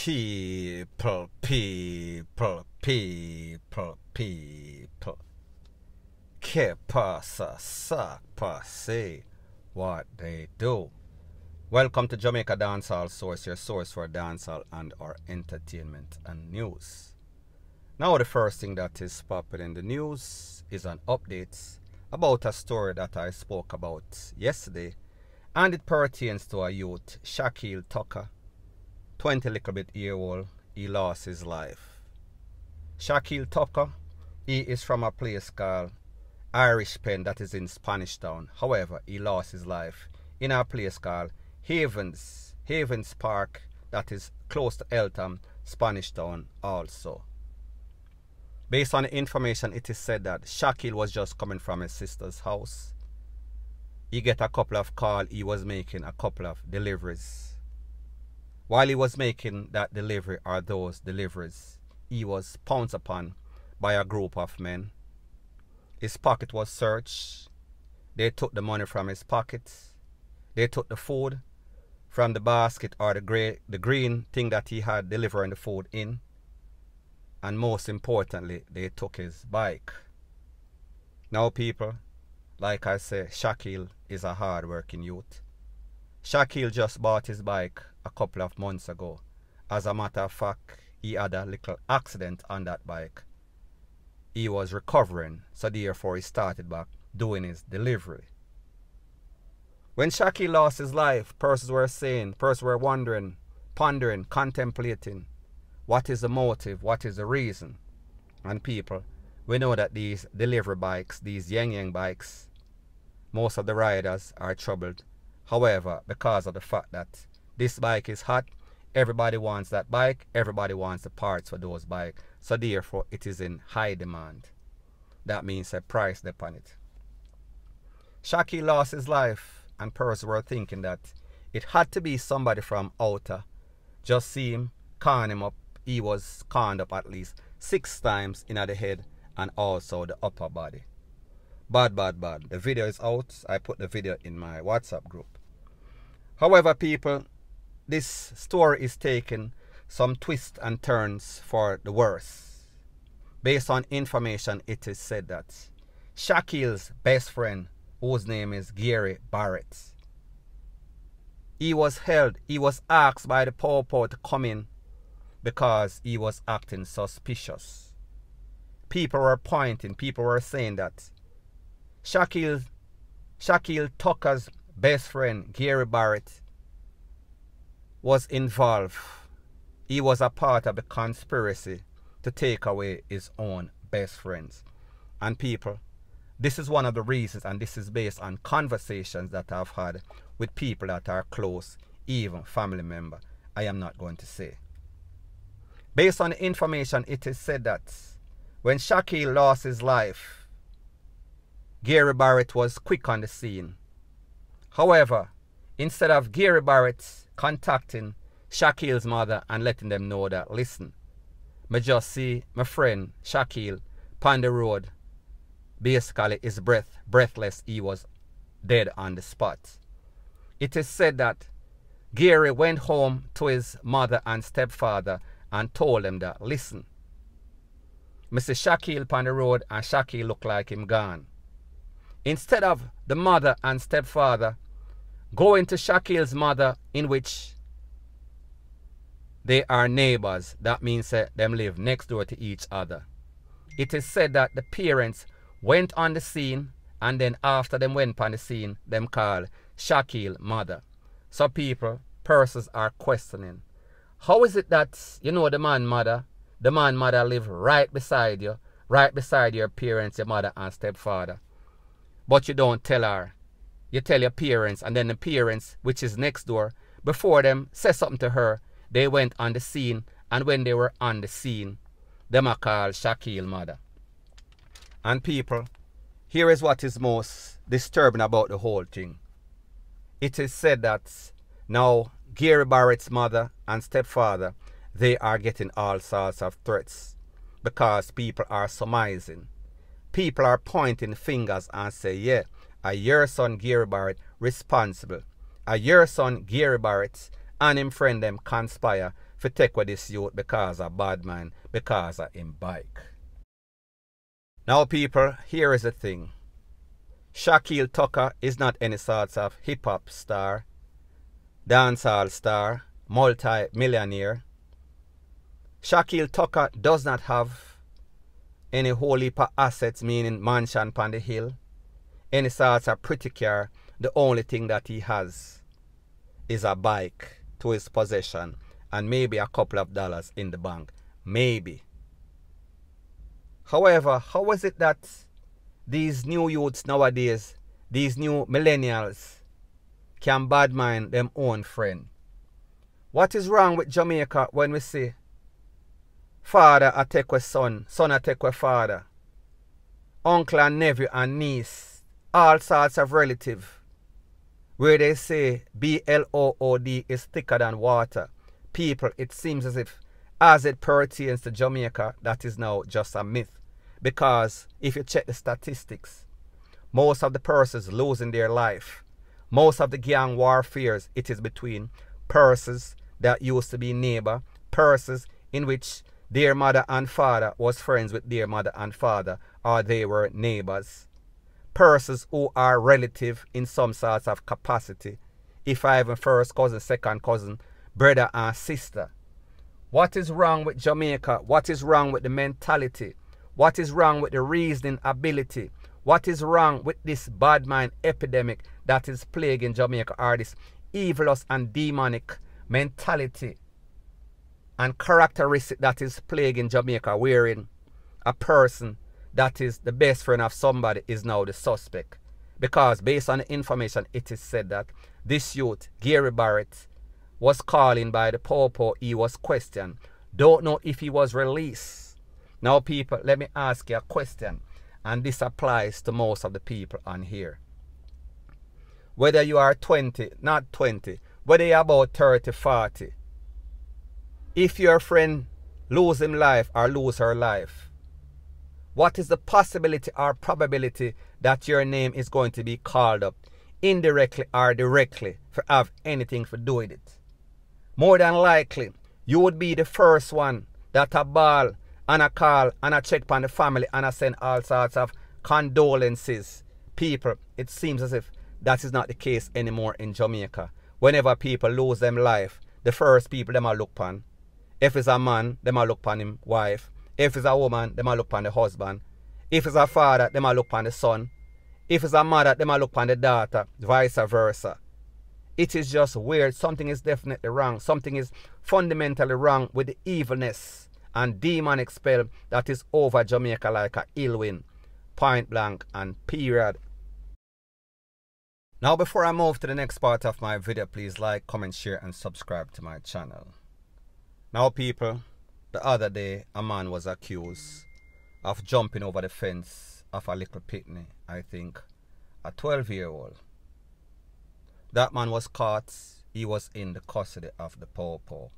People. Que pasa, sac passe, what they do. Welcome to Jamaica Dancehall Source, your source for dancehall and our entertainment and news. Now the first thing that is popping in the news is an update about a story that I spoke about yesterday, and it pertains to a youth, Shaq Tucker, 20 little bit year old. He lost his life. Shaq Tucker, he is from a place called Irish Pen that is in Spanish Town. However, he lost his life in a place called Havens Park that is close to Eltham, Spanish Town also. Based on the information, it is said that Shaq was just coming from his sister's house. He get a couple of calls. He was making a couple of deliveries. While he was making that delivery or those deliveries, he was pounced upon by a group of men. His pocket was searched. They took the money from his pocket. They took the food from the basket or the green thing that he had delivering the food in. And most importantly, they took his bike. Now people, like I say, Shaq is a hard-working youth. Shaq just bought his bike a couple of months ago. As a matter of fact, he had a little accident on that bike. He was recovering, so therefore he started back doing his delivery. When Shaq lost his life, persons were wondering, pondering, contemplating, what is the motive, what is the reason? And people, we know that these delivery bikes, these yang bikes, most of the riders are troubled. However, because of the fact that this bike is hot, everybody wants that bike, everybody wants the parts for those bikes. So therefore, it is in high demand. That means a price upon it. Shaq lost his life, and persons were thinking that it had to be somebody from outer. Just see him, con him up. He was conned up at least 6 times in the head and also the upper body. Bad. The video is out. I put the video in my WhatsApp group. However, people, this story is taking some twists and turns for the worse. Based on information, it is said that Shaq's best friend, whose name is Gary Barrett, he was asked by the Popo to come in because he was acting suspicious. People were pointing, people were saying that Shaq Tucker's best friend, Gary Barrett, was involved. He was a part of the conspiracy to take away his own best friends. And people, this is one of the reasons, and this is based on conversations that I've had with people that are close, even family member. I am not going to say. Based on the information, it is said that when Shaq lost his life, Gary Barrett was quick on the scene. However, instead of Gary Barrett contacting Shaq's mother and letting them know that, listen, me just see my friend Shaq on the road, basically is breathless, he was dead on the spot. It is said that Gary went home to his mother and stepfather and told them that, listen, I see Shaq on the road and Shaq look like him gone. Instead of the mother and stepfather going to Shaq's mother, in which they are neighbors, that means that them live next door to each other. It is said that the parents went on the scene, and then after them went on the scene, them called Shaq's mother. So people, persons are questioning, how is it that, you know, the man mother live right beside you, right beside your parents, your mother and stepfather, but you don't tell her. You tell your parents, and then the parents, which is next door, before them say something to her, they went on the scene, and when they were on the scene, them are called Shaq's mother. And people, here is what is most disturbing about the whole thing. It is said that now Gary Barrett's mother and stepfather, they are getting all sorts of threats because people are surmising. People are pointing fingers and say, yeah, your son Gary Barrett responsible. Your son Gary Barrett and him friend them conspire for take with this youth because of bad man, because of him bike. Now people, here is the thing. Shaquille Tucker is not any sort of hip-hop star, dancehall star, multi-millionaire. Shaquille Tucker does not have any whole heap of assets, meaning mansion upon the hill, any sort of pretty car. The only thing that he has is a bike to his possession and maybe a couple of dollars in the bank. Maybe. However, how is it that these new youths nowadays, these new millennials, can badmind them own friend? What is wrong with Jamaica when we say father a take with son, son a take with father, uncle and nephew and niece, all sorts of relative, where they say BLOOD is thicker than water? People, it seems as if, as it pertains to Jamaica, that is now just a myth. Because if you check the statistics, most of the persons losing their life, most of the gang warfares, it is between persons that used to be neighbor, persons in which their mother and father was friends with their mother and father, or they were neighbors. Persons who are relative in some sorts of capacity, if I even first cousin, second cousin, brother and sister. What is wrong with Jamaica? What is wrong with the mentality? What is wrong with the reasoning ability? What is wrong with this bad mind epidemic that is plaguing Jamaica, or this evilous and demonic mentality and characteristic that is plaguing Jamaica, wherein a person that is the best friend of somebody is now the suspect? Because based on the information, it is said that this youth, Gary Barrett, was calling by the Popo. He was questioned. Don't know if he was released. Now people, let me ask you a question, and this applies to most of the people on here. Whether you are 20, not 20, whether you're about 30, 40, if your friend lose him life or lose her life, what is the possibility or probability that your name is going to be called up, indirectly or directly, for have anything to do with it? More than likely, you would be the first one that a ball and a call and a check on the family and a send all sorts of condolences. People, it seems as if that is not the case anymore in Jamaica. Whenever people lose them life, the first people them a look upon, if it's a man, them a look upon him wife. If it's a woman, them a look upon the husband. If it's a father, them a look upon the son. If it's a mother, them a look upon the daughter, vice versa. It is just weird. Something is definitely wrong. Something is fundamentally wrong with the evilness and demonic spell that is over Jamaica like a ill wind. Point blank and period. Now before I move to the next part of my video, please like, comment, share and subscribe to my channel. Now people, the other day a man was accused of jumping over the fence of a little pitney, I think a 12-year-old. That man was caught. He was in the custody of the Popo.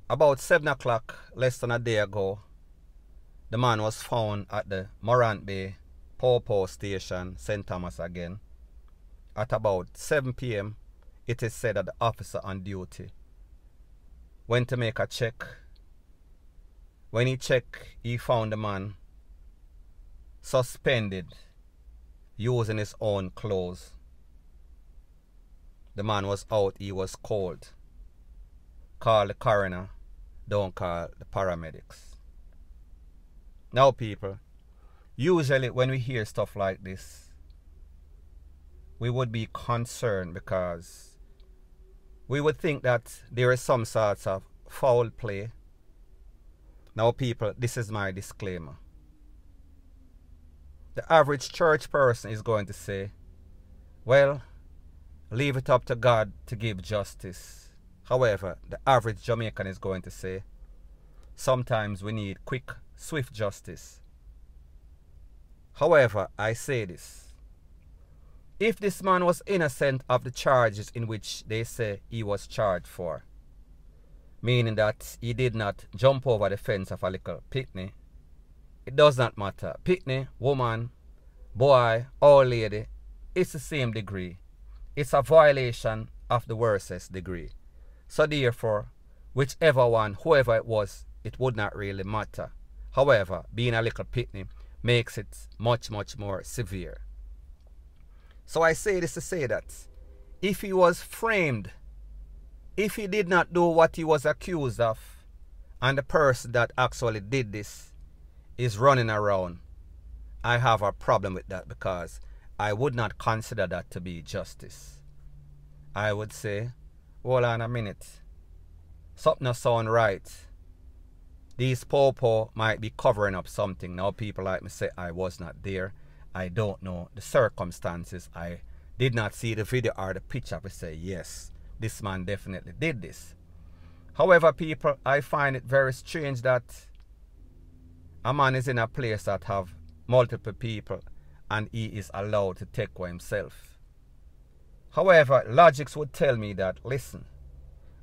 About 7 o'clock, less than a day ago, the man was found at the Morant Bay Popo station, St. Thomas again. At about 7 p.m, it is said that the officer on duty went to make a check. When he checked, he found the man suspended using his own clothes. The man was out, he was cold. Call the coroner, don't call the paramedics. Now people, usually when we hear stuff like this, we would be concerned because we would think that there is some sort of foul play. Now people, this is my disclaimer. The average church person is going to say, well, leave it up to God to give justice. However, the average Jamaican is going to say, sometimes we need quick, swift justice. However, I say this. If this man was innocent of the charges in which they say he was charged for, meaning that he did not jump over the fence of a little pitney, it does not matter. Pitney, woman, boy, or lady, it's the same degree. It's a violation of the worstest degree. So therefore, whichever one, whoever it was, it would not really matter. However, being a little pitney makes it much, much more severe. So I say this to say that if he was framed, if he did not do what he was accused of, and the person that actually did this is running around, I have a problem with that, because I would not consider that to be justice. I would say, hold on a minute, something not sound right. These popo might be covering up something. Now people like me say, I was not there. I don't know the circumstances. I did not see the video or the picture to say, yes, this man definitely did this. However, people, I find it very strange that a man is in a place that have multiple people and he is allowed to take for himself. However, logics would tell me that, listen,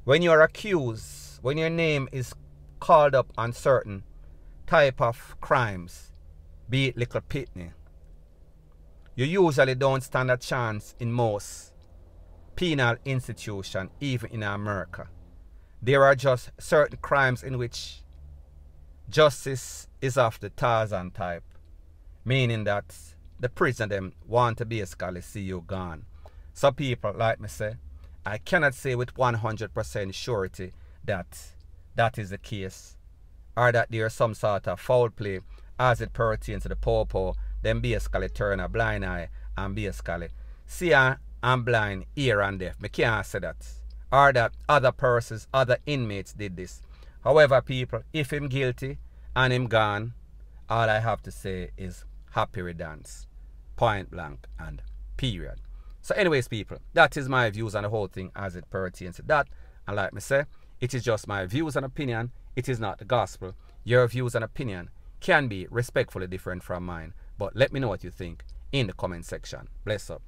when you're accused, when your name is called up on certain type of crimes, be it little pitney, you usually don't stand a chance in most penal institutions, even in America. There are just certain crimes in which justice is of the Tarzan type, meaning that the prisoner them want to basically see you gone. So people like me say, I cannot say with 100% surety that that is the case, or that there is some sort of foul play as it pertains to the popo, then basically turn a blind eye and basically see I'm blind, ear and deaf. I can't say that. Or that other persons, other inmates did this. However, people, if him guilty and him gone, all I have to say is happy riddance. Point blank and period. So anyways, people, that is my views on the whole thing as it pertains to that. And like me say, it is just my views and opinion. It is not the gospel. Your views and opinion can be respectfully different from mine. But let me know what you think in the comment section. Bless up.